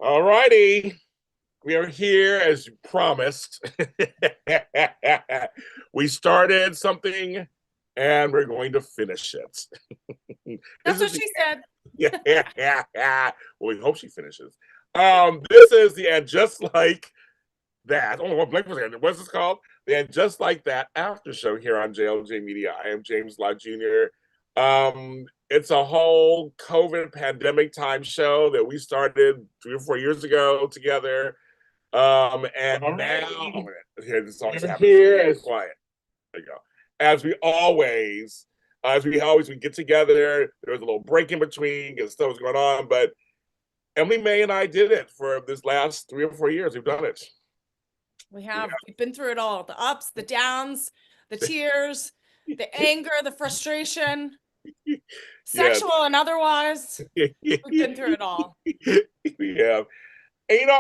All righty. We are here as promised. We started something and we're going to finish it. This That's is what the she said. well, we hope she finishes. This is the and just like that. Oh, what blank was it? What's this called? The and just like that after show here on JLJ Media. I am James Lott Jr. It's a whole COVID pandemic time show that we started 3 or 4 years ago together. And now here this always happens. Here is quiet. There you go. As we always, we get together. There was a little break in between because stuff was going on, but Emily May and I did it for this last 3 or 4 years. We've done it. We've been through it all. The ups, the downs, the tears, the anger, the frustration, Yes. sexual and otherwise. We've been through it all. Yeah. And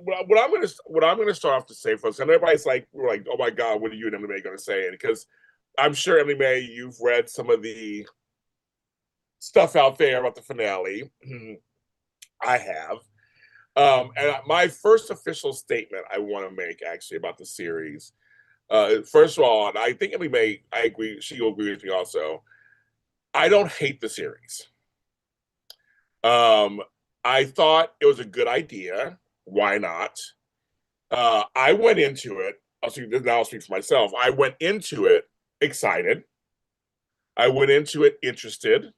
what I'm gonna start off to say, folks, and everybody's like, we're like, oh my God, what are you and Emily May gonna say? And because I'm sure Emily May, you've read some of the stuff out there about the finale. I have. And my first official statement I want to make actually about the series. First of all, and I think Emily May, I agree, she will agree with me also. I don't hate the series. Um, I thought it was a good idea. Why not? I went into it. I'll speak for myself. I went into it excited. I went into it interested,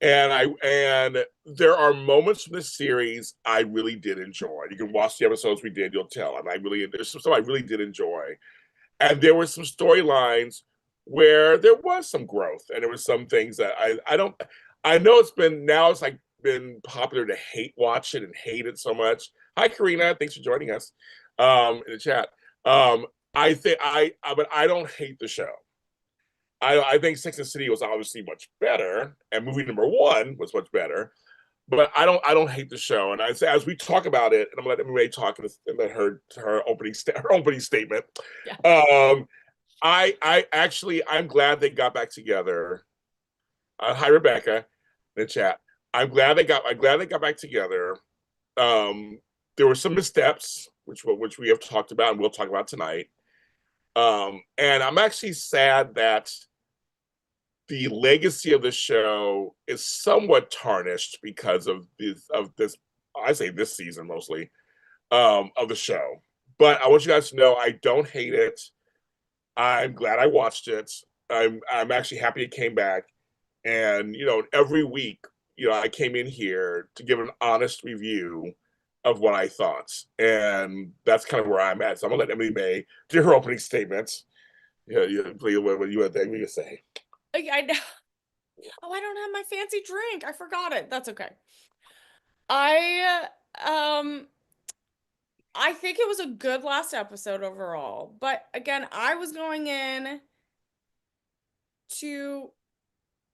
and there are moments from this series I really did enjoy. You can watch the episodes we did, you'll tell. And there's some stuff I really did enjoy, and there were some storylines where there was some growth, and there was some things that I don't. I know it's like been popular to hate watch it and hate it so much. Hi, Karina. Thanks for joining us in the chat. Um, but I don't hate the show. I think Sex and the City was obviously much better, and movie number one was much better. But I don't hate the show, and I say as we talk about it, and I'm gonna let everybody talk and let her opening statement. Yeah. Um, I actually I'm glad they got back together. Hi Rebecca in the chat. I'm glad they got back together. Um, there were some missteps, which we have talked about and we'll talk about tonight. And I'm actually sad that the legacy of the show is somewhat tarnished because of this I say this season mostly of the show. But I want you guys to know I don't hate it. I'm glad I watched it. I'm actually happy it came back. And every week, I came in here to give an honest review of what I thought. And that's kind of where I'm at. So I'm gonna let Emily May do her opening statements. Yeah, please, what you had to say. I know. Oh, I don't have my fancy drink. I forgot it. That's okay. I um I think it was a good last episode overall. But again, I was going in to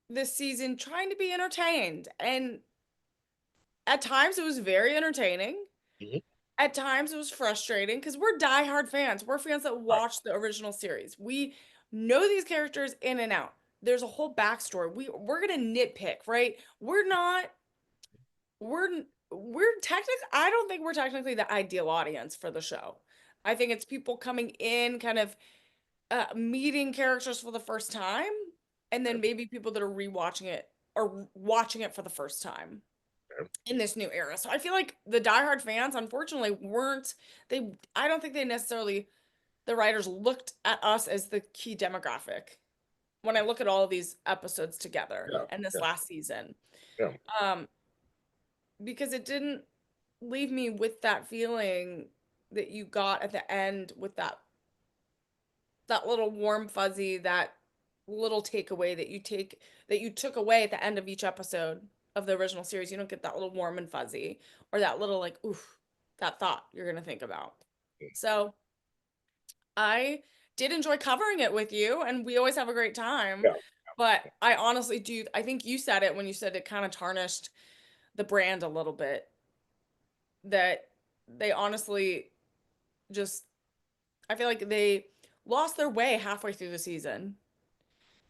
this season trying to be entertained. And at times it was very entertaining. Mhm. At times it was frustrating because we're diehard fans. We're fans that Right. watch the original series. We know these characters in and out. There's a whole backstory. We're gonna nitpick, right? We're technically, I don't think we're technically the ideal audience for the show. I think it's people coming in, kind of meeting characters for the first time, and then maybe people that are rewatching it or watching it for the first time in this new era. So I feel like the diehard fans, unfortunately, weren't they? I don't think they necessarily, the writers looked at us as the key demographic when I look at all of these episodes together Yeah, and this yeah, last season. yeah. Um, because it didn't leave me with that feeling that you got at the end with that little warm fuzzy, that little takeaway that you took away at the end of each episode of the original series. You don't get that little warm and fuzzy or that little like oof, that thought you're gonna think about. So I did enjoy covering it with you, and we always have a great time. Yeah. But I honestly do. I think you said it when you said it kind of tarnished the brand a little bit. That they honestly just, I feel like they lost their way halfway through the season.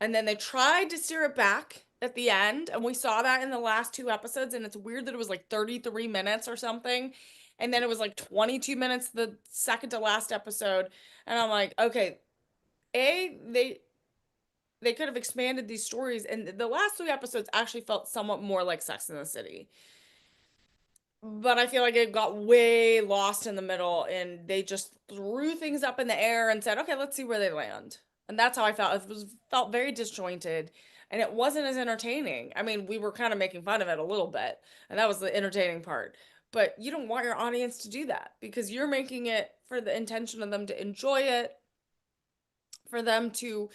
And then they tried to steer it back at the end, and we saw that in the last two episodes, and it's weird that it was like 33 minutes or something, and then it was like 22 minutes the second to last episode, and I'm like, okay, they could have expanded these stories, and the last three episodes actually felt somewhat more like Sex in the City. But I feel like it got way lost in the middle and they just threw things up in the air and said, okay, let's see where they land. And that's how I felt. It was felt very disjointed and it wasn't as entertaining. I mean, we were kind of making fun of it a little bit, and that was the entertaining part. But you don't want your audience to do that because you're making it for the intention of them to enjoy it, for them to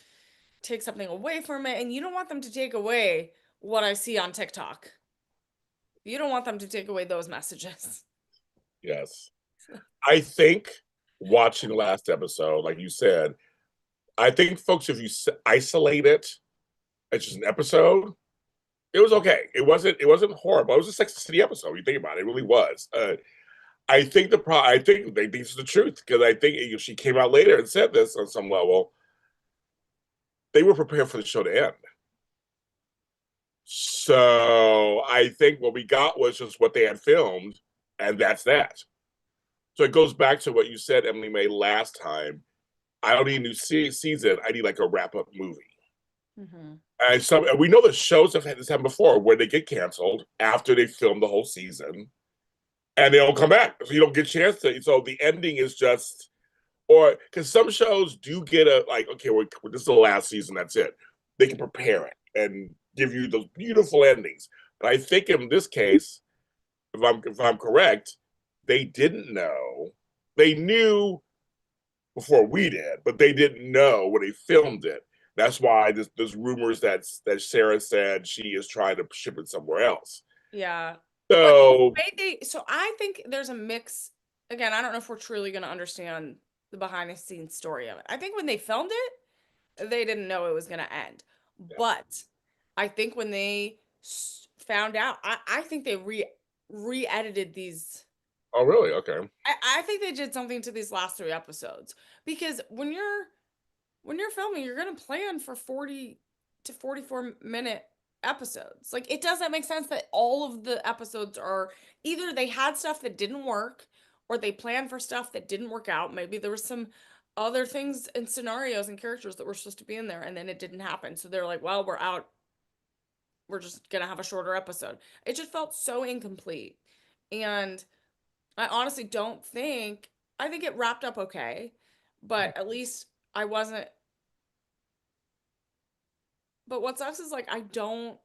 take something away from it, and you don't want them to take away what I see on TikTok. You don't want them to take away those messages. Yes. I think watching the last episode, like you said, I think folks, if you isolate it as just an episode, it was okay. It wasn't horrible. It was a Sex and the City episode. You think about it, it really was. I think I think they think this is the truth because I think she came out later and said this on some level. They were prepared for the show to end. So I think what we got was just what they had filmed, and that's that. So it goes back to what you said, Emily May, last time. I don't need a new season. I need like a wrap up movie. Mm-hmm. And we know the shows have had this happen before where they get canceled after they film the whole season and they don't come back. So you don't get a chance to. So the ending is just, or because some shows do get a, like, okay, this is the last season, that's it. They can prepare it and give you those beautiful endings. But I think in this case, if I'm correct, they didn't know. They knew before we did, but they didn't know when they filmed it. That's why there's rumors that Sarah said she is trying to ship it somewhere else. Yeah. But So so I think there's a mix. Again, I don't know if we're truly going to understand the behind the scenes story of it. I think when they filmed it, they didn't know it was going to end. yeah. But I think when they found out, I think they re-edited these. Oh, really? Okay. I think they did something to these last three episodes because when you're filming, you're going to plan for 40 to 44-minute episodes. Like, it doesn't make sense that all of the episodes are either they had stuff that didn't work or they planned for stuff that didn't work out. Maybe there was some other things and scenarios and characters that were supposed to be in there and then it didn't happen. So they're like, well, we're out. We're just going to have a shorter episode. It just felt so incomplete. And I honestly don't think, I think it wrapped up okay, but at least I wasn't. But what sucks is like I don't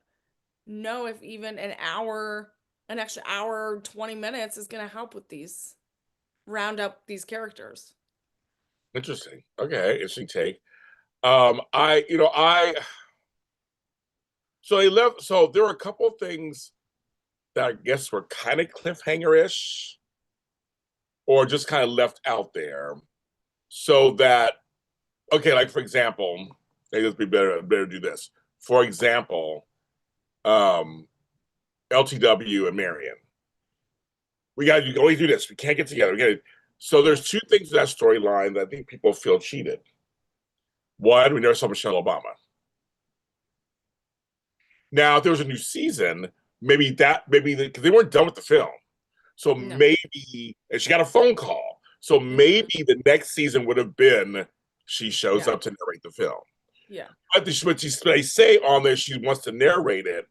know if even an extra hour, 20 minutes is gonna help with these round up these characters. Interesting. Okay, interesting take. I so they left. So there were a couple of things that I guess were kind of cliffhanger-ish, or just kind of left out there, so that okay, like for example, maybe let's be better do this. For example, um, LTW and Marion. You can only do this. We can't get together. So there's two things in that storyline that I think people feel cheated. One, we never saw Michelle Obama. Now, if there was a new season, maybe because they weren't done with the film, so No. maybe, and she got a phone call, so maybe the next season would have been she shows Yeah. up to narrate the film. Yeah. But they say on there she wants to narrate it.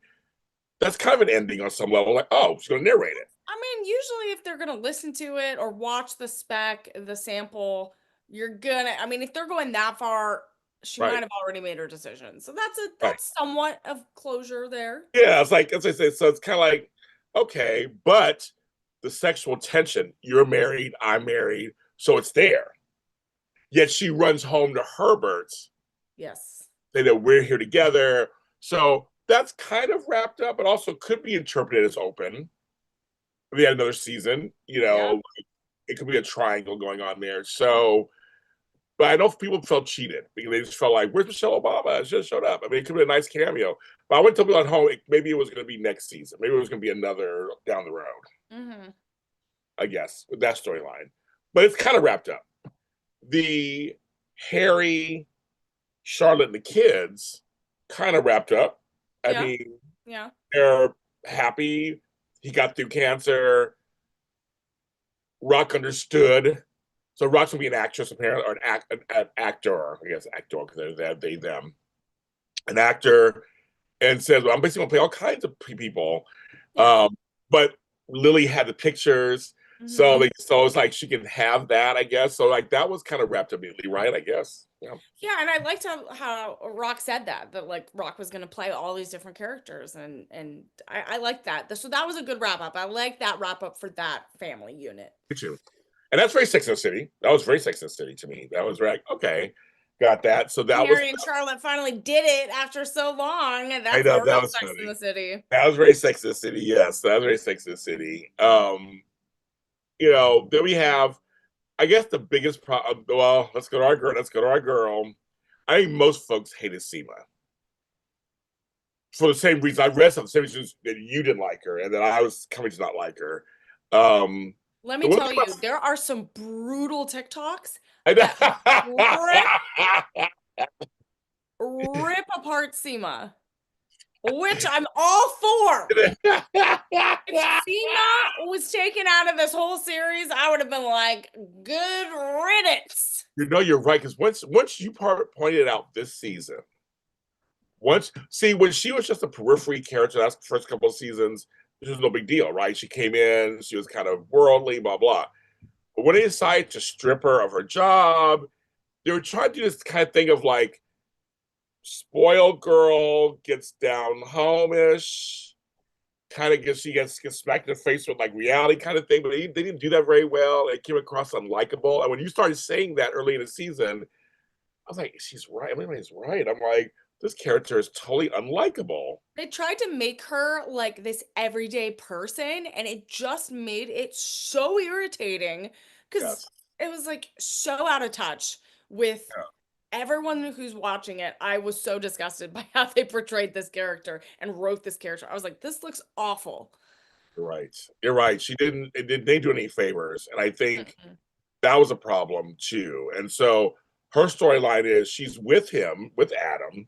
That's kind of an ending on some level, like, oh, she's going to narrate it. I mean, usually if they're gonna listen to it or watch the spec, the sample, I mean, if they're going that far, she might Right, have already made her decision. So right. that's somewhat of closure there. Yeah, it's like, as I say, so it's kind of like, okay, but the sexual tension, you're married, I'm married, so it's there. Yet she runs home to Herbert's, Yes. say that we're here together. So that's kind of wrapped up, but also could be interpreted as open. We had another season, Yeah. it could be a triangle going on there. So, but I know people felt cheated because they just felt like, where's Michelle Obama? She just showed up. I mean, it could be a nice cameo. But I went to people at home, maybe it was going to be next season. Maybe it was going to be another down the road, Mm-hmm. I guess, with that storyline. But it's kind of wrapped up. The Harry, Charlotte, and the kids kind of wrapped up. I Yeah. mean, Yeah. they're happy. He got through cancer. Rock understood. So Rock's gonna be an actress apparently, or an actor. I guess actor because they're they them. An actor, and says, "Well, I'm basically gonna play all kinds of people." Yeah. Um, but Lily had the pictures, so Hmm. so it's like she can have that, I guess. So like that was kind of wrapped up neatly, right? I guess. Yeah. Yeah, and I liked how Rock said that like Rock was gonna play all these different characters, and I like that. So that was a good wrap up. I like that wrap up for that family unit. Me too. And that's very Sex and the City. That was very Sex and the City to me. That was like, okay, got that. So that was Harry and Charlotte finally did it after so long, and I that's know their that real was Sex in the funny. City. That was very Sex and the City. Yes, that was very Sex and the City. Then we have, I guess, the biggest problem. Well, let's go to our girl. Let's go to our girl. I think most folks hated Seema for the same reason. I read some same reasons that you didn't like her, and that I was coming to not like her. Um, Let me the one tell thing you, there are some brutal TikToks that rip about rip apart Seema, which I'm all for. If Seema was taken out of this whole series, I would have been like, good riddance. you're right because once you pointed out this season, once see when she was just a periphery character, that's the first couple of seasons. This was no big deal, right? She came in, she was kind of worldly, blah blah. But when they decided to strip her of her job, they were trying to do this kind of thing of like spoiled girl gets down home-ish, kind of gets smacked in the face with like reality kind of thing, but they didn't do that very well. It came across unlikable. And when you started saying that early in the season, I was like, she's right. Everybody's right. I'm like, this character is totally unlikable. They tried to make her like this everyday person, and it just made it so irritating because Yes. it was like so out of touch with Yeah, everyone who's watching it. I was so disgusted by how they portrayed this character and wrote this character. I was like, this looks awful. you're right. You're right. She didn't it didn't do any favors. And I think Mm-mm. that was a problem too. And so her storyline is she's with him, with Adam,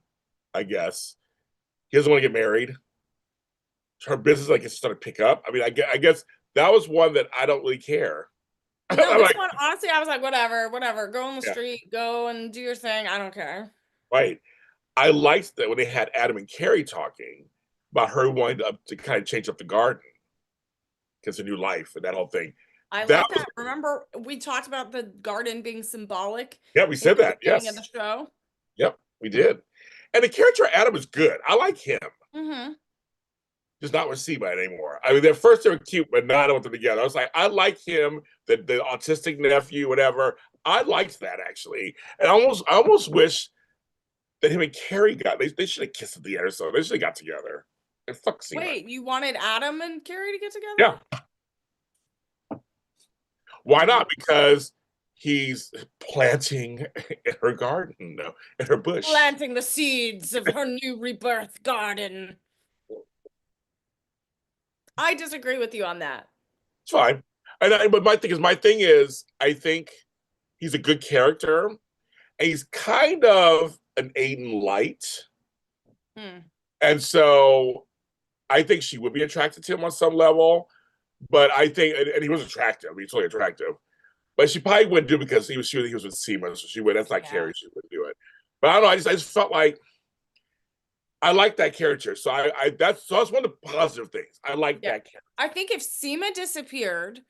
I guess. He doesn't want to get married. Her business, like, started to pick up. I mean, I guess that was one that I don't really care. No, I'm this like, one, honestly, I was like, whatever, whatever. Go on the yeah, street, go and do your thing. I don't care. right. I liked that when they had Adam and Carrie talking about her wanting to kind of change up the garden because of new life and that whole thing. I That like was, that. Remember, we talked about the garden being symbolic yeah, we in said the that. beginning of the Yes. show. Yep, we did. And the character Adam is good. I like him. Hmm. Just not with Seaman anymore. I mean, at first they were cute, but now I don't want them together. I was like, I like him, the autistic nephew, whatever. I liked that actually, and I almost wish that him and Carrie they should have kissed at the end or so. They should have got together. And fuck Seaman. Wait, you wanted Adam and Carrie to get together? Yeah, why Mm. not? Because he's planting in her garden, no, in her bush. Planting the seeds of her new rebirth garden. I disagree with you on that. It's fine. But my thing is, I think he's a good character. And he's kind of an Aiden light. Hmm. And so I think she would be attracted to him on some level. But I think, and he was attractive. He's totally attractive. But she probably wouldn't do it because he was with Seaman. So she would, that's not Yeah. Carrie. She wouldn't do it. But I don't know. I just felt like I like that character. So that's one of the positive things. I like Yeah. that character. I think if Seema disappeared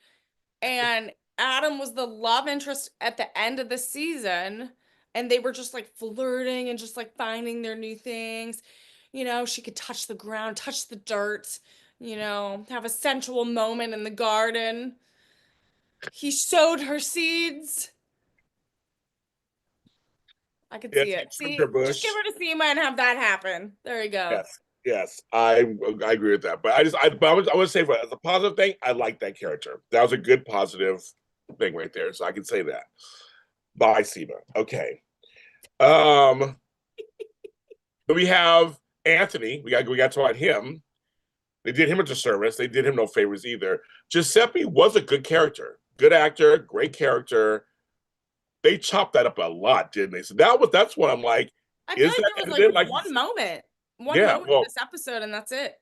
and Adam was the love interest at the end of the season, and they were just like flirting and just like finding their new things, she could touch the ground, touch the dirt, have a sensual moment in the garden. He sowed her seeds. I could Yeah, see she it. trimmed her See, just give bush. her to Seema and have that happen. There you go. Yes, yes, I agree with that. But I would say as a positive thing, I like that character. That was a good positive thing right there. So I can say that. Bye, Seba. Okay. Um, but we have Anthony. We got to about him. They did him a disservice. They did him no favors either. Giuseppe was a good character, good actor, great character. They chopped that up a lot, didn't they? So that's what I'm like. I feel Is like that there was like edited? Like one moment. one Yeah, moment in well, this episode, and that's it.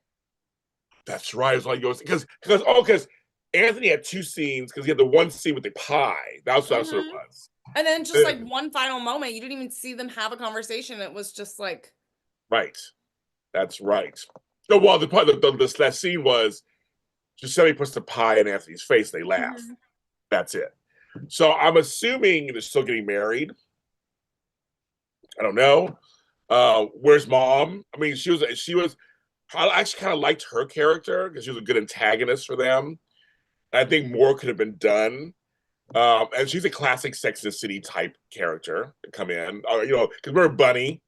that's right. It's like because Anthony had two scenes because he had the one scene with the pie. That's what it Hmm. was. And then just like Uh, one final moment, you didn't even see them have a conversation. It was just like, Right. That's right. So well, the part that scene was Giuseppe puts the pie in Anthony's face. They laugh. mhm. That's it. So I'm assuming they're still getting married. I don't know. Where's mom? I mean, she was. I actually kind of liked her character because she was a good antagonist for them. I think more could have been done. And she's a classic Sex and the City type character to come in. Because remember Bunny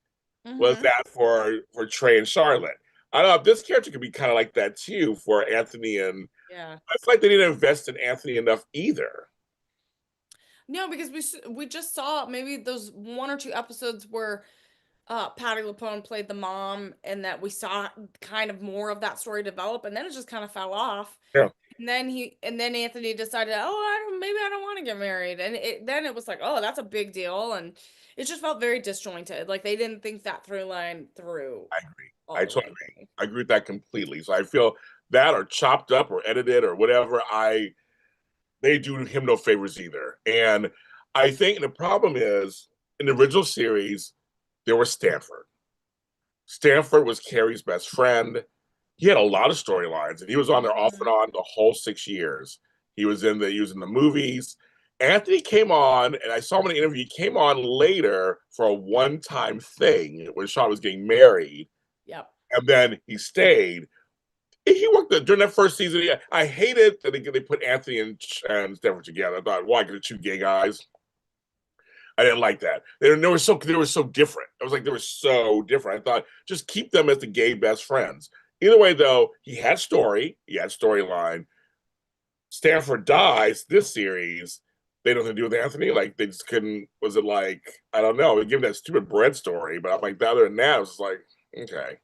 was Mhm. that for Trey and Charlotte. I don't know if this character could be kind of like that too for Anthony, and Yeah. I feel like they didn't invest in Anthony enough either. No, because we just saw maybe those one or two episodes where Patty LuPone played the mom, and that we saw kind of more of that story develop, and then it just kind of fell off. Yeah, And then Anthony decided, oh, maybe I don't want to get married, and then it was like, oh, that's a big deal, and it just felt very disjointed. Like they didn't think that through line through I agree. all I the totally way. agree. I agree with that completely. So I feel that or chopped up or edited or whatever. They do him no favors either. And I think the problem is in the original series there was Stanford. Stanford was Carrie's best friend. He had a lot of storylines, and he was on there off and Mhm. on the whole 6 years. He was in the movies. Anthony came on, and I saw him in an interview. He came on later for a one-time thing when Sean was getting married, Yep. and then he stayed. He worked during that first season. I hated that they put Anthony and Stanford together. I thought, why? Because they're two gay guys. I didn't like that. They were so different. I was like, they were so different. I thought just keep them as the gay best friends. Either way, though, he had storyline. Stanford dies this series. They don't have to do with Anthony. Like they just couldn't. Was it like I don't know? We give that stupid bread story, but I'm like other than that, it was like okay,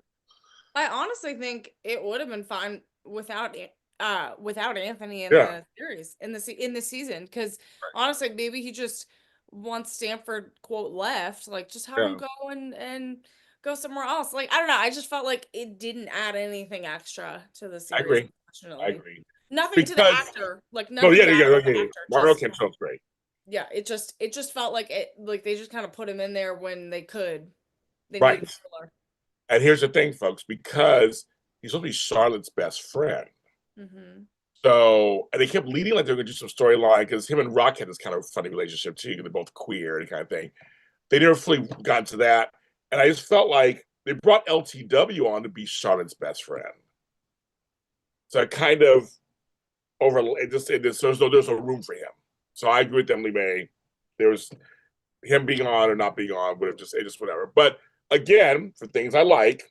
I honestly think it would have been fine without Anthony in yeah, the series in the season, because honestly maybe he just once Stanford quote left, like just have him yeah. go and go somewhere else. Like I don't know, I just felt like it didn't add anything extra to the I series, agree. I unfortunately. agree Nothing to the because actor, like no, nothing yeah, bad yeah, yeah, about the yeah. actor, Mario just Kim sounds great. yeah, it just felt like it, like they just kind of put him in there when they needed Right. a filler. And here's the thing, folks, because he's supposed to be Charlotte's best friend. Hmm. So, and they kept leading like they were going to do some storyline because him and Rock had this kind of funny relationship too, because they're both queer and kind of thing. They never fully got to that. And I just felt like they brought LTW on to be Charlotte's best friend. So I kind of there's no room for him. So I agree with Emily May. There was him being on or not being on would have just whatever. But again, for things I like,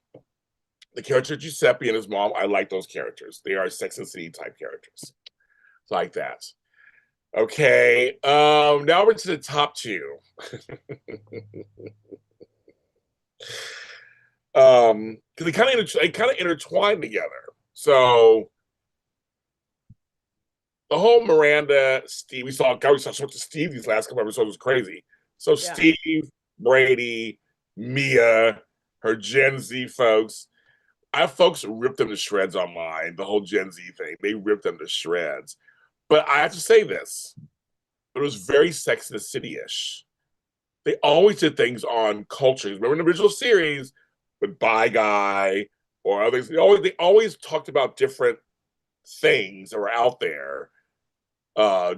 the character Giuseppe and his mom, I like those characters. They are Sex and City type characters. Like that. Okay. Now we're to the top two. Because they kind of intertwine together. So the whole Miranda, Steve, we saw so much of Steve these last couple episodes was crazy. So Yeah. Steve, Brady, Mia, her Gen Z folks, I folks ripped them to shreds online. The whole Gen Z thing, they ripped them to shreds. But I have to say this: it was very Sex and the City-ish. They always did things on cultures. Remember in the original series with Bye Guy or others, they always talked about different things that were out there. Uh,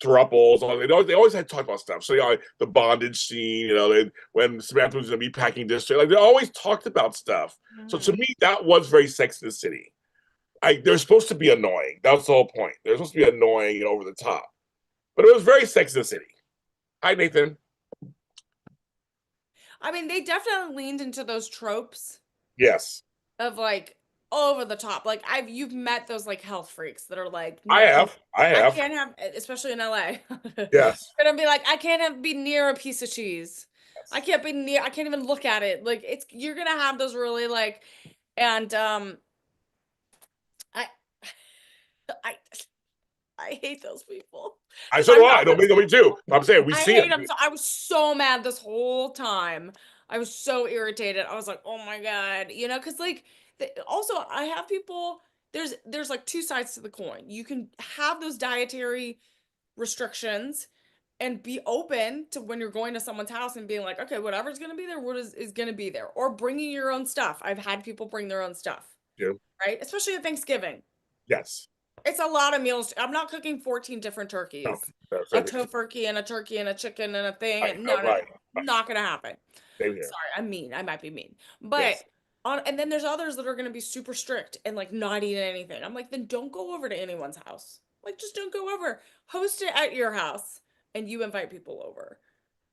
thruples. They always had to talk about stuff. So the bondage scene, when Samantha was in the meatpacking district, like they always talked about stuff. So to Hmm. me, that was very Sex in the City. They're supposed to be annoying. That's the whole point. They're supposed to be annoying and over the top. But it was very Sex in the City. Hi, Nathan. I mean, they definitely leaned into those tropes Yes, of like over the top. Like you've met those like health freaks that are like, I no, have. I I have. can't have, especially in LA. Yes. Gonna be like, I can't be near a piece of cheese. Yes. I can't even look at it. Like you're gonna have those really like, and I, I, I hate those people I because so do I'm I. not. Don't me too. I'm saying we I see hate it. them. So I was so mad this whole time. I was so irritated. I was like, "Oh my God," because like also I have people. There's like two sides to the coin. You can have those dietary restrictions and be open to when you're going to someone's house and being like, okay, whatever's going to be there, what is going to be there, or bringing your own stuff. I've had people bring their own stuff, Yeah. right? Especially at Thanksgiving. Yes. It's a lot of meals. I'm not cooking 14 different No. turkeys, That's a ridiculous. tofurkey and a turkey and a chicken and a thing. Right. And no, no, no, Right. Right. not gonna happen. Same here. Sorry, I'm mean. I might be mean, but Yes. and then there's others that are gonna be super strict and like not eating anything. I'm like, then don't go over to anyone's house. Like, just don't go over. Host it at your house, and you invite people over.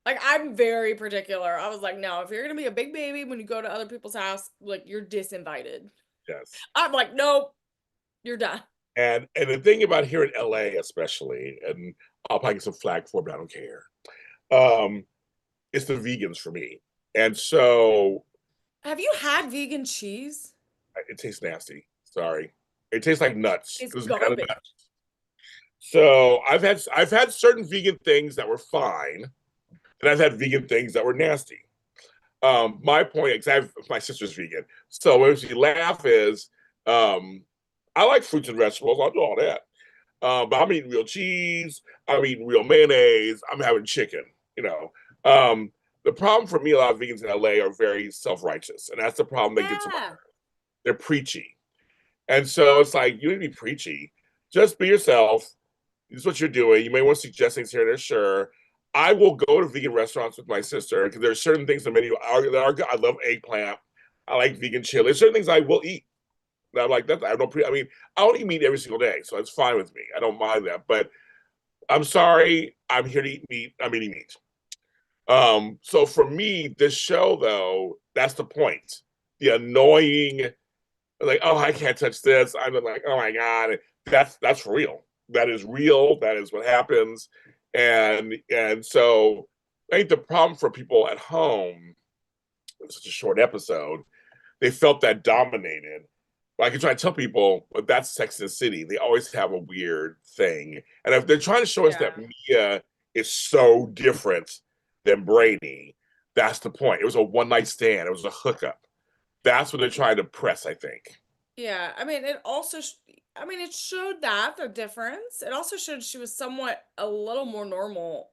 Like, I'm very particular. I was like, no, if you're gonna be a big baby when you go to other people's house, like, you're disinvited. Yes. I'm like, nope, you're done. And the thing about here in LA, especially, and I'll probably get some flack for it, but I don't care. Um, it's the vegans for me. And so Have you had vegan cheese? it tastes nasty. Sorry. It tastes like nuts. It's This is kind of garbage. nuts. So I've had certain vegan things that were fine, and I've had vegan things that were nasty. My point, because I have my sister's vegan, so what we laugh is, um, I like fruits and vegetables. I'll do all that, but I'm eating real cheese. I'm eating real mayonnaise. I'm having chicken. You know, the problem for me, a lot of vegans in LA are very self righteous, and that's the problem that gets them. Yeah. They're preachy, and so it's like you need to be preachy. Just be yourself. This is what you're doing. You may want to suggest things here and there, sure. I will go to vegan restaurants with my sister because there are certain things in the menu are good. I love eggplant. I like vegan chili. There's certain things I will eat. And I'm like that. I don't. I mean, I don't eat meat every single day, so it's fine with me. I don't mind that. But I'm sorry. I'm here to eat meat. I'm eating meat. So for me, this show though, that's the point. The annoying, like, oh, I can't touch this. I'm like, oh my god, that's real. That is real. That is what happens. And so I think the problem for people at home, it's such a short episode, they felt that dominated. But I can try to tell people, but that's Sex and the City. They always have a weird thing. And if they're trying to show us that Yeah. Mia is so different than Brady, that's the point. It was a one night stand. It was a hookup. That's what they're trying to press, I think. Yeah. I mean, it also, I mean, it showed that the difference. It also showed she was somewhat a little more normal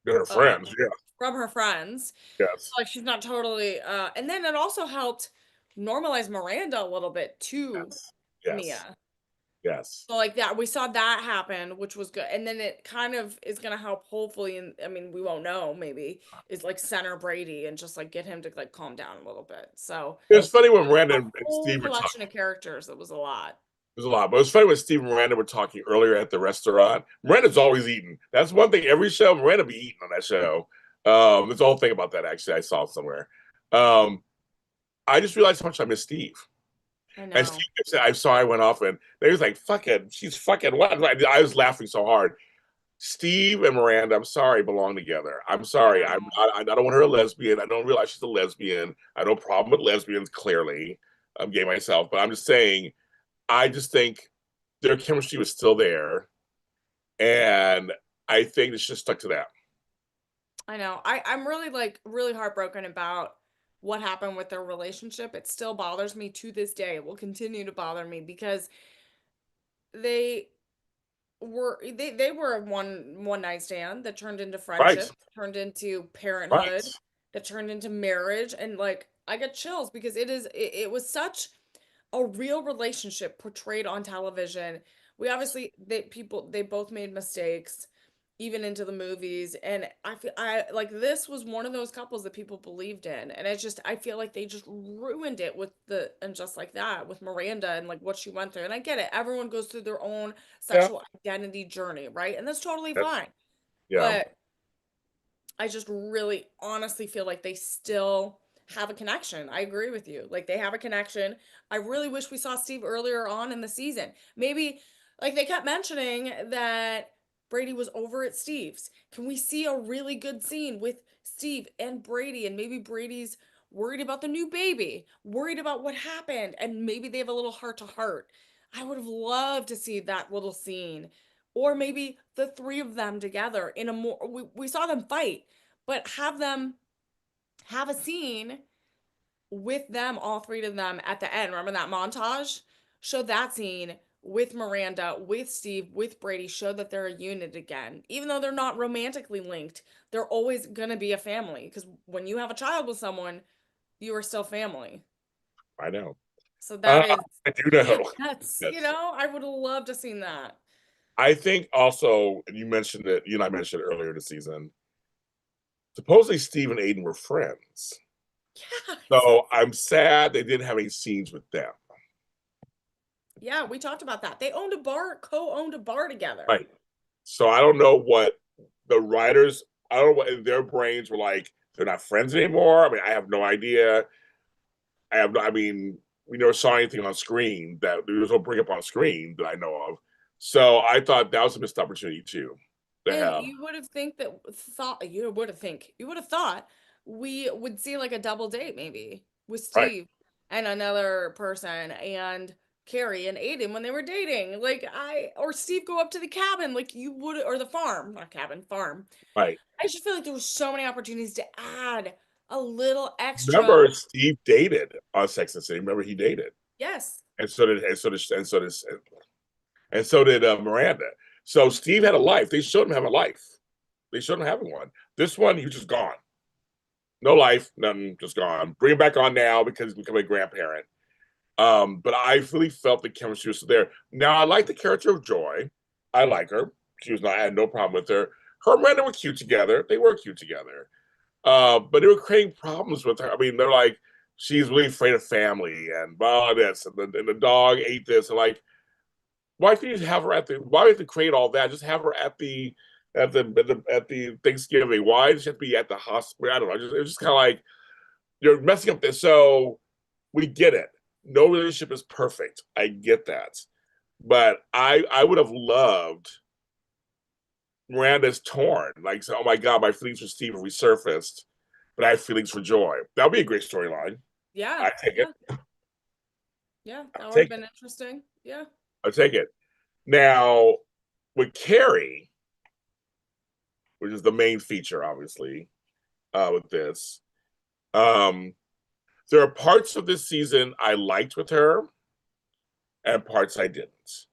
They're her uh, friends. Yeah. from her friends. Yes. Like, she's not totally, and then it also helped normalize Miranda a little bit to Yes. Yes. Mia. Yes. So like that, we saw that happen, which was good. And then it kind of is gonna help, hopefully, and I mean, we won't know, maybe, is like center Brady and just like get him to like calm down a little bit. So It was funny when a Miranda and whole Steve were collection talking. of characters, that was a lot. There's a lot, but it was funny when Steve and Miranda were talking earlier at the restaurant. Miranda's always eating. That's one thing. Every show, Miranda be eating on that show. There's a whole thing about that. Actually, I saw it somewhere. Um, I just realized how much I miss Steve. I And know. Steve said, I saw I went off and they was like, "Fucking, she's fucking what?" I was laughing so hard. Steve and Miranda, I'm sorry, belong together. I'm I sorry. know. I don't want her a lesbian. I don't realize she's a lesbian. I no problem with lesbians. Clearly, I'm gay myself, but I'm just saying. I just think their chemistry was still there, and I think it's just stuck to that. I know. I'm really like really heartbroken about what happened with their relationship. It still bothers me to this day. It will continue to bother me because they they were a one night stand that turned into Right, friendship, turned into right. parenthood, that turned into marriage, and like I get chills because it was such a real relationship portrayed on television. We obviously they both made mistakes even into the movies, and I feel I like this was one of those couples that people believed in, and it's just I feel like they just ruined it with the and just like that with Miranda and like what she went through. And I get it. Everyone goes through their own Yeah, sexual identity journey, right? And that's totally that's fine. yeah, But I just really honestly feel like they still have a connection. I agree with you. Like they have a connection. I really wish we saw Steve earlier on in the season. Maybe like they kept mentioning that Brady was over at Steve's. Can we see a really good scene with Steve and Brady, and maybe Brady's worried about the new baby, worried about what happened, and maybe they have a little heart to heart. I would have loved to see that little scene, or maybe the three of them together in a more we saw them fight, but have them have a scene with them, all three of them at the end. Remember that montage? Show that scene with Miranda, with Steve, with Brady, show that they're a unit again. Even though they're not romantically linked, they're always gonna be a family. Because when you have a child with someone, you are still family. I know. So that is, I do know. that's, Yes. I would love to seen that. I think also, and you mentioned it, you and I mentioned it earlier in the season. Supposedly Steve and Aiden were friends. Yes. So I'm sad they didn't have any scenes with them. Yeah, we talked about that. They owned a bar, co-owned a bar together. Right. So I don't know what the writers, I don't know what in their brains were like, they're not friends anymore. I mean, I have no idea. I mean, we never saw anything on screen that there was no bring up on screen that I know of. So I thought that was a missed opportunity too to And have. you would have you would have thought we would see like a double date maybe with Right, Steve and another person and Carrie and Aiden when they were dating. Like or Steve go up to the cabin like you would, or the farm, not cabin, farm. right. I just feel like there were so many opportunities to add a little extra. Remember, Steve dated on Sex and the City. Remember, he dated, Yes. and so did Miranda. So Steve had a life. They showed him having a life. They showed him having one. This one, he was just gone. No life, nothing, just gone. Bring him back on now because he's becoming a grandparent. But I really felt the chemistry was there. Now I like the character of Joy. I like her. She was not. I had no problem with her. Her and Miranda were cute together. They were cute together. But they were creating problems with her. I mean, they're like, she's really afraid of family and blah this, and the dog ate this, and like, why can't you have her at the? Why do you have to create all that? Just have her at the Thanksgiving. Why does she have to be at the hospital? I don't know. It's just kind of like you're messing up this. So we get it. No relationship is perfect. I get that, but I would have loved Miranda's torn. Like, so, oh my god, my feelings for Steve have resurfaced, but I have feelings for Joy. That would be a great storyline. Yeah. I take it. Yeah. Yeah. I That would have take been it. interesting. Yeah. I take it. Now with Carrie, which is the main feature, obviously, with this. Um, there are parts of this season I liked with her, and parts I didn't.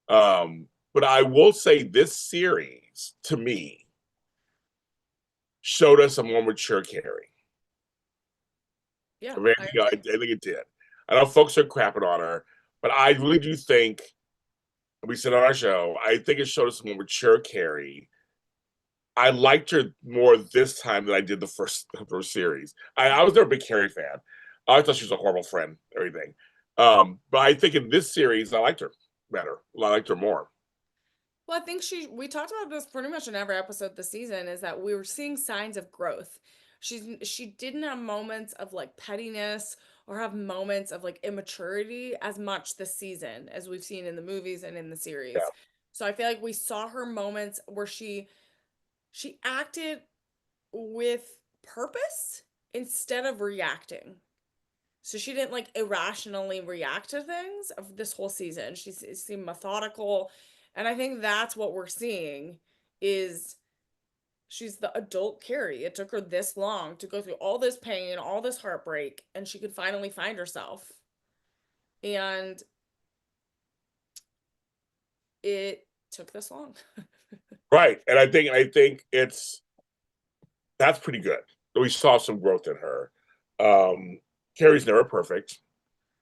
But I will say this series, to me, showed us a more mature Carrie. Yeah. I, mean, I I agree. think it did. I know folks are crapping on her, but I really do think we said on our show. I think it showed us a more mature Carrie. I liked her more this time than I did the first series. I was never a big Carrie fan. I thought she was a horrible friend, everything. But I think in this series, I liked her better. I liked her more. Well, I think we talked about this pretty much in every episode this season is that we were seeing signs of growth. She didn't have moments of like pettiness or have moments of like immaturity as much this season as we've seen in the movies and in the Yeah, series. So I feel like we saw her moments where she acted with purpose instead of reacting. So she didn't like irrationally react to things of this whole season. She seemed methodical, and I think that's what we're seeing is she's the adult Carrie. It took her this long to go through all this pain, all this heartbreak, and she could finally find herself. And it took this long. right. And I think it's that's pretty good. We saw some growth in her. Carrie's never perfect,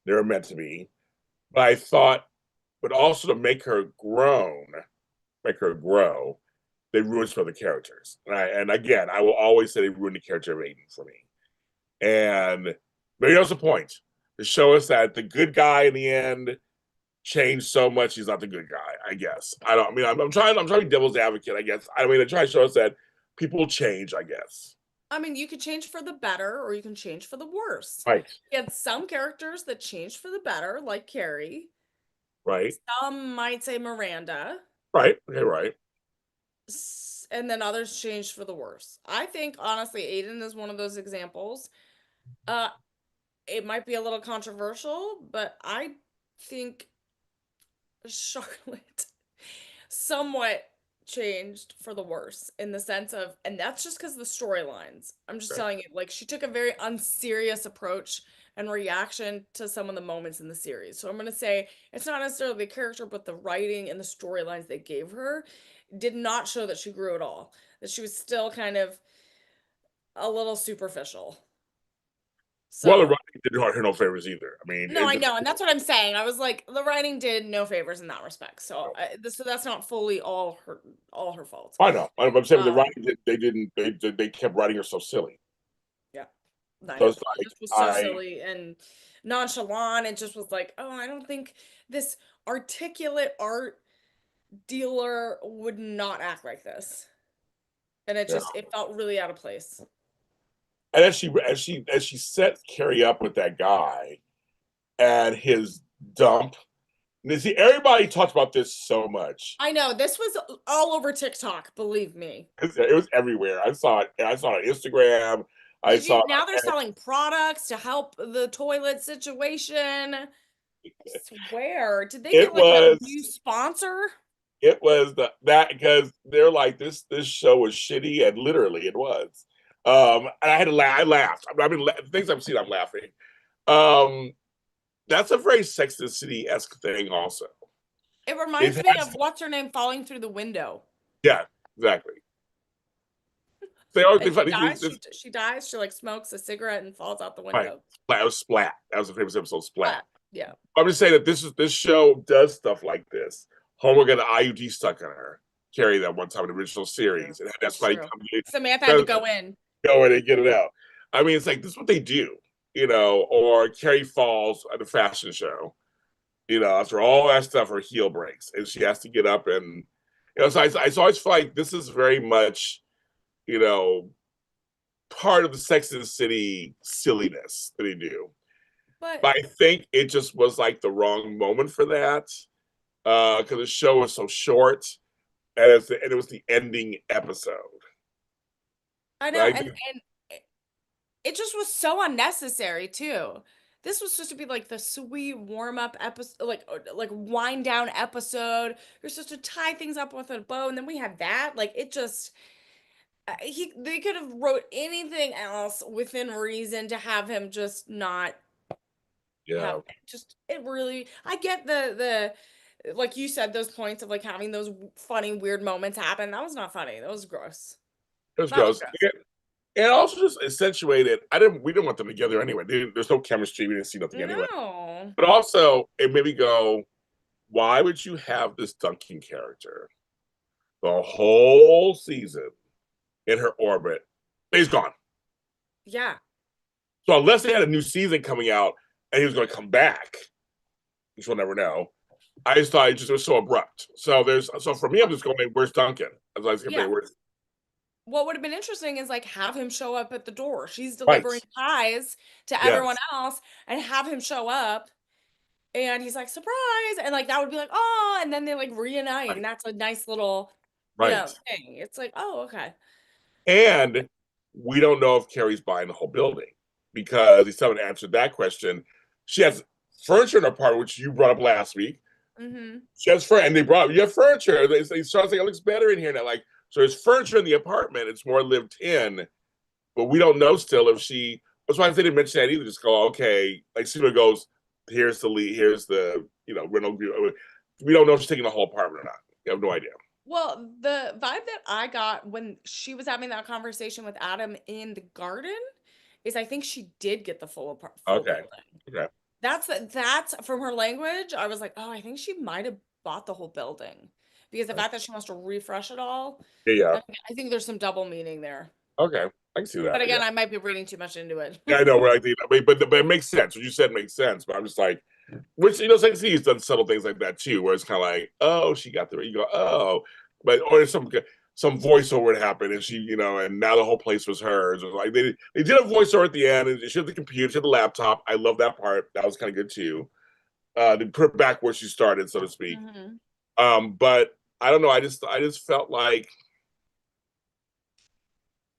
never meant to be. But I thought, but also to make her grow, they ruined some of the characters. And again, I will always say they ruined the character of Aiden for me. And maybe that was the point to show us that the good guy in the end changed so much he's not the good guy. I guess I don't. I mean, I'm trying to be devil's advocate. I guess I mean, they're trying to show us that people change. I guess. I mean, you could change for the better or you can change for the worse. Right. You had some characters that changed for the better, like Carrie. Right. Some might say Miranda. Right. Okay. Right. And then others changed for the worse. I think honestly, Aiden is one of those examples. Uh, it might be a little controversial, but I think Charlotte somewhat changed for the worse in the sense of, and that's just because of the storylines. I'm just Okay. telling you, like, she took a very unserious approach and reaction to some of the moments in the series. So I'm going to say it's not necessarily the character, but the writing and the storylines they gave her did not show that she grew at all. That she was still kind of a little superficial. Well, the So, writing didn't hurt her no favors either. I mean, no, I know, and that's what I'm saying. I was like, the writing did no favors in that respect. So, so that's not fully all her fault. I know. I'm saying with the Um, writing, they didn't. They kept writing her so silly. yeah, I So know. it's It like just was so I silly and nonchalant. It just was like, oh, I don't think this articulate art dealer would not act like this. And yeah. it felt really out of place. And as she set Carrie up with that guy and his dump. And see, everybody talks about this so much. I know this was all over TikTok, believe me. It was everywhere. I saw it. I saw it on Instagram. I Did saw you it now they're on selling products to help the toilet situation? I swear. Did they it get like a new was sponsor? it was that because they're like this show was shitty and literally it was. And I had to laugh. I laughed. I mean, things I've seen, I'm laughing. Um, that's a very Sex and the City esque thing. Also, It it reminds me has of what's her name falling through the window. yeah, exactly. They always And they she find dies. this She dies. She like smokes a cigarette and falls out the right. window. Splat. It was Splat. That was a famous episode. Splat. But yeah. I'm just saying that this show does stuff like this. Homer got an IUD stuck in her. Carrie that one time in the original True. series, and that's That's why he true. come in, Samantha had to go in. go in and get it out. I mean, it's like this is what they do, Or Carrie falls at a fashion show, after all that stuff, her heel breaks, and she has to get up and, So I always feel like this is very much, you know, part of the Sex and the City silliness that they do. But But I think it just was like the wrong moment for that because the show was so short and it was the ending episode. I know, Like, and it just was so unnecessary too. This was supposed to be like the sweet warm up episode, like wind down episode. You're supposed to tie things up with a bow, and then we had that. Like it just, they could have wrote anything else within reason to have him just not yeah, have just it really. I get the like you said those points of like having those funny weird moments happen. That was not funny. That was gross. it was That was gross. gross. And also just accentuated. We didn't want them together anyway. There's no chemistry. We didn't see nothing anyway. No. But also, it made me go, why would you have this Duncan character the whole season in her orbit? He's gone. Yeah. So unless they had a new season coming out and he was going to come back, which we'll never know. I just thought it was so abrupt. So for me, I'm just going, where's Duncan? I was like, Yeah. where's What would have been interesting is like have him show up at the door. She's right? delivering pies to everyone Yes, else and have him show up and he's like surprise and like that would be like oh and then they like reunite right, and that's a nice little right. thing. It's like oh okay. And we don't know if Carrie's buying the whole building because he still haven't answered that question. She has furniture in her apartment, which you brought up last week. Mhm. She has furniture, and they brought up, you have furniture. They started saying it looks better in here now. Like, so there's furniture in the apartment. It's more lived in, but we don't know still if she. That's why they didn't mention that either. Just go, okay, like Cena goes, here's the lead, here's the rental. We don't know if she's taking the whole apartment or not. We have no idea. Well, the vibe that I got when she was having that conversation with Adam in the garden is I think she did get the full Okay, building. okay, That's from her language. I was like, oh, I think she might have bought the whole building because the fact that she wants to refresh it all, yeah, yeah, I think there's some double meaning there. okay. I can see But that. again, Yeah. I might be reading too much into it. Yeah, I know, right? I mean, but it makes sense. What you said makes sense. But I'm just like, which Second City's done subtle things like that too, where it's kind of like, oh, she got the you go, oh, but or there's some voiceover would happen, and she, and now the whole place was hers. It was like they did a voiceover at the end, and she had the computer, she had the laptop. I love that part. That was kind of good too. They put her back where she started, so to speak. Hmm. But I don't know. I just felt like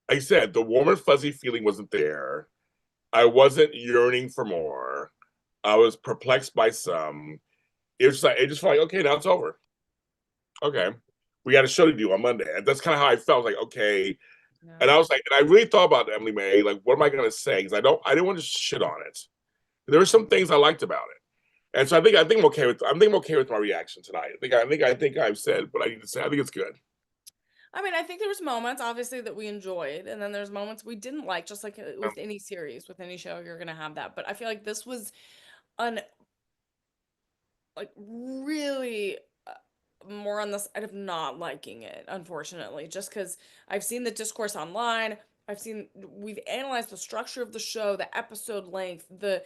I said the warm and fuzzy feeling wasn't there. I wasn't yearning for more. I was perplexed by some. It just felt like, okay, now it's over. Okay. we got a show to do on Monday. And that's kind of how I felt. Like, okay. And Yeah. I was like, and I really thought about Emily May. Like, what am I going to say? Because I didn't want to shit on it. There were some things I liked about it, and so I think I'm okay with my reaction tonight. I think I've said what I need to say. I think it's good. I mean, I think there was moments obviously that we enjoyed, and then there's moments we didn't like, just like with any series, with any show, you're gonna have that. But I feel like this was an like really more on the side of not liking it, unfortunately, just because I've seen the discourse online. We've analyzed the structure of the show, the episode length, the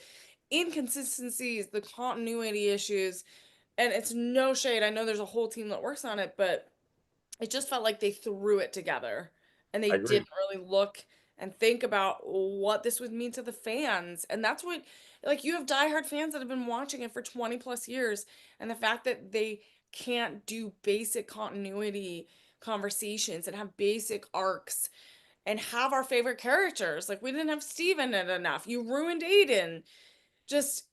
inconsistencies, the continuity issues, and it's no shade. I know there's a whole team that works on it, but it just felt like they threw it together and they I agree. didn't really look and think about what this would mean to the fans. And that's what, like, you have diehard fans that have been watching it for 20 plus years. And the fact that they can't do basic continuity conversations and have basic arcs and have our favorite characters. Like, we didn't have Steven in it enough. You ruined Aiden. Just,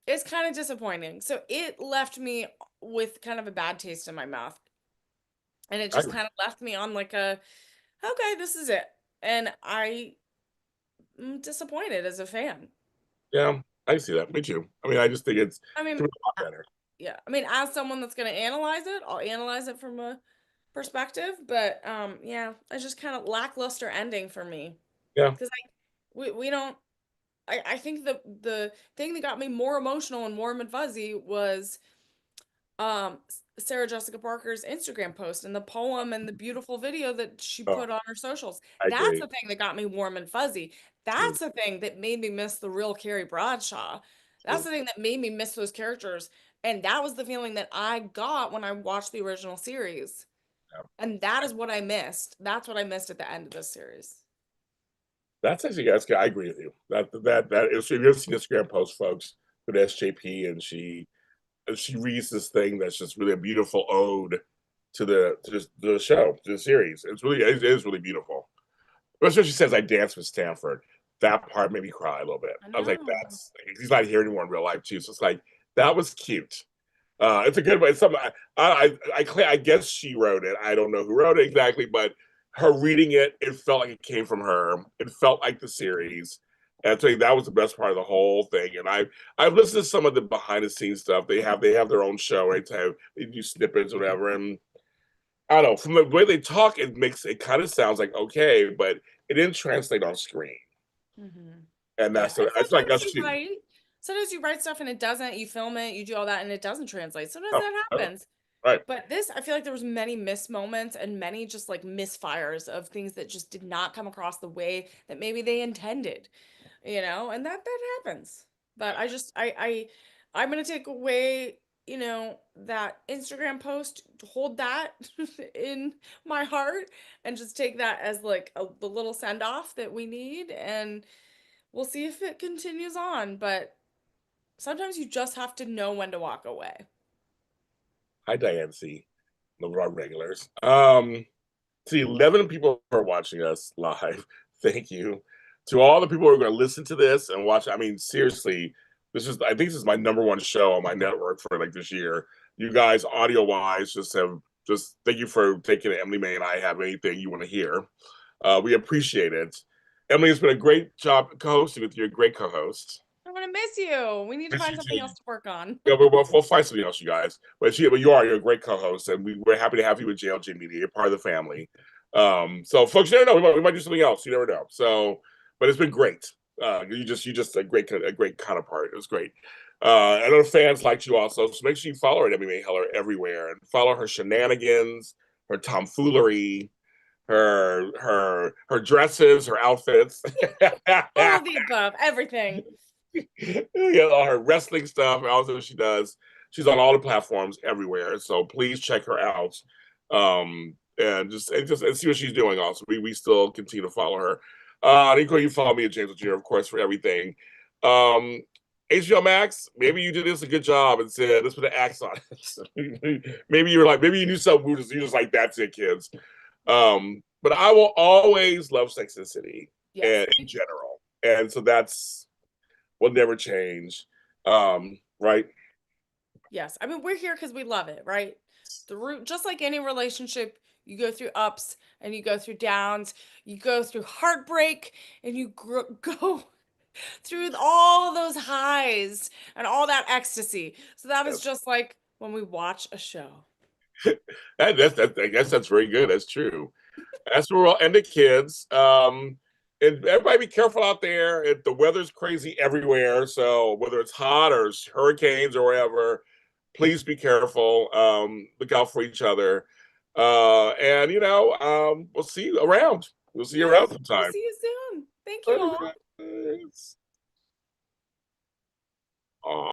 it's kind of disappointing. So it left me with kind of a bad taste in my mouth. And it I just agree. kind of left me on like a, okay, this is it. And I am disappointed as a fan. Yeah, I see that. Me too. I mean, I just think it's I could mean, be a lot better. yeah. I mean, as someone that's going to analyze it, I'll analyze it from a perspective, but yeah, it's just kind of lackluster ending for me. Yeah, Cuz we don't I think the thing that got me more emotional and warm and fuzzy was Sarah Jessica Parker's Instagram post and the poem and the beautiful video that she oh, put on her socials. I That's agree. the thing that got me warm and fuzzy. True, That's the thing that made me miss the real Carrie Bradshaw. That's true. the thing that made me miss those characters. And that was the feeling that I got when I watched the original series. Yeah. And that is what I missed. That's what I missed at the end of this series. That's actually that's good. I agree with you. That is. If you ever seen Instagram post, folks, with SJP, and she reads this thing that's just really a beautiful ode to the show, to the series. It is really beautiful. Especially when she says, "I danced with Stanford." That part made me cry a little bit. I I was like, know. "That's he's not here anymore in real life too." So it's like that was cute. It's a good way. Some I guess she wrote it. I don't know who wrote it exactly, but her reading it, it felt like it came from her. It felt like the series. And I tell you, that was the best part of the whole thing. And I've listened to some of the behind the scenes stuff. They have their own show, right? So they do snippets or whatever. And I don't know, from the way they talk, it kind of sounds like okay, but it didn't translate on screen. Hmm. And Yeah. And that's like us too. sometimes you write stuff and it doesn't, you film it, you do all that and it doesn't translate. Sometimes Oh, that oh, happens. right. But this, I feel like there was many missed moments and many just like misfires of things that just did not come across the way that maybe they intended, and that happens. But I'm gonna take away, that Instagram post, hold that in my heart and just take that as like the little send off that we need, and we'll see if it continues on. But sometimes you just have to know when to walk away. Hi, Diane C. One of our regulars. To the 11 people who are watching us live, thank you. To all the people who are going to listen to this and watch, I mean, seriously, I think this is my number one show on my network for like this year. You guys, audio wise, just thank you for taking it. Emily May and I have anything you want to hear. We appreciate it. Emily, it's been a great job co-hosting with you, a great co-host. I'm gonna miss you. We need to Miss find you something too. else to work on. Yeah, we'll find something else, you guys. But you're a great co-host, and we're happy to have you with JLJ Media. You're part of the family. So folks, you never know. We might do something else. You never know. So, but it's been great. You just a great counterpart. It was great. I know the fans liked you also, so make sure you follow her at Emmy Heller everywhere and follow her shenanigans, her tomfoolery, her dresses, her outfits. All of the above, everything. All her wrestling stuff and also she does. She's on all the platforms everywhere. So please check her out. And see what she's doing also. We still continue to follow her. Nico, you follow me at James Jr., of course, for everything. Um HBO Max, maybe you did this a good job and said let's put an axe on it. Maybe you knew something, you just like that's it, kids. But I will always love Sex and the City Yes. and in general. And so that's will never change. Right. Yes. I mean, we're here because we love it, right? Just like any relationship, you go through ups and you go through downs, you go through heartbreak and you go through all those highs and all that ecstasy. So that is Yes. just like when we watch a show. I guess that's very good. That's true. That's where we'll end it, kids. And everybody be careful out there. The weather's crazy everywhere. So whether it's hot or hurricanes or whatever, please be careful. Look out for each other. And we'll see you around. We'll see you around Yes, we'll sometime. see you soon. Thank you All all. right. Aw.